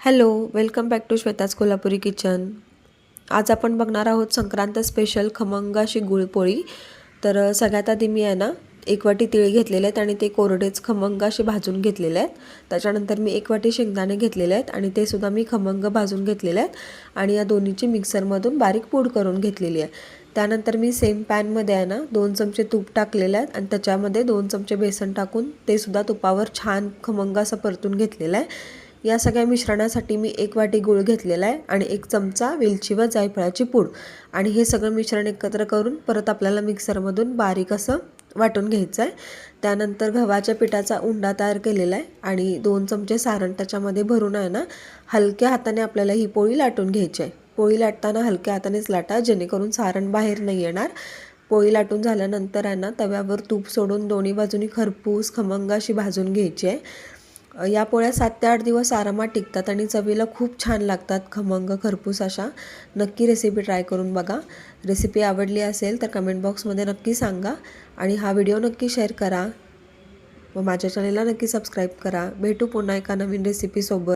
Hello, welcome back to Shweta's Kolhapuri kitchen. आज आपण बघणार आहोत संक्रांत स्पेशल खमंग अशी गुळपोळी। तर सगळ्यात आधी मी आहे ना 1 वाटी तीळ घेतलेले आहेत आणि ते कोरडेच खमंग असे भाजून घेतलेले आहेत। त्याच्यानंतर मी 1 वाटी शेंगदाणे घेतलेले आहेत आणि ते सुद्धा मी खमंग भाजून घेतलेले आहेत आणि या दोन्हीची मिक्सरमधून बारीक पूड करून घेतलेली आहे। त्यानंतर मी सेम पॅनमध्ये आहे ना 2 चमचे तूप टाकलेले आहेत आणि त्याच्यामध्ये 2 चमचे बेसन टाकून ते सुद्धा तुपावर छान खमंग असं परतून घेतलेलं आहे। या सगळ्या मिश्रणासाठी मी 1 वाटी गूळ घेतलेला आहे आणि 1 चमचा वेलची व जायफळाची पूड आणि हे सगळं मिश्रण एकत्र करून परत आपल्याला मिक्सरमधून बारीक असं वाटून घ्यायचं आहे। त्यानंतर गव्हाच्या पिठाचा उंडा तयार केलेला आहे आणि 2 चमचे सारण त्याच्यामध्ये भरून आहे ना हलक्या हाताने आपल्याला ही पोळी लाटून घ्यायची आहे। पोळी लाटताना हलक्या हातानेच लाटा, जेणेकरून सारण बाहेर नाही येणार। पोळी लाटून झाल्यानंतर आहे ना तव्यावर तूप सोडून दोन्ही बाजूनी खरपूस खमंग अशी भाजून घ्यायची आहे। या पोळ्या 7 ते 8 दिवस आरामात टिकतात आणि चवीला खूप छान लागतात, खमंग खरपूस अशा। नक्की रेसिपी ट्राय करून बघा। रेसिपी आवडली असेल तर कमेंट बॉक्समध्ये नक्की सांगा आणि हा व्हिडिओ नक्की शेअर करा व माझ्या चॅनलला नक्की सबस्क्राईब करा। भेटू पुन्हा एका नवीन रेसिपीसोबत।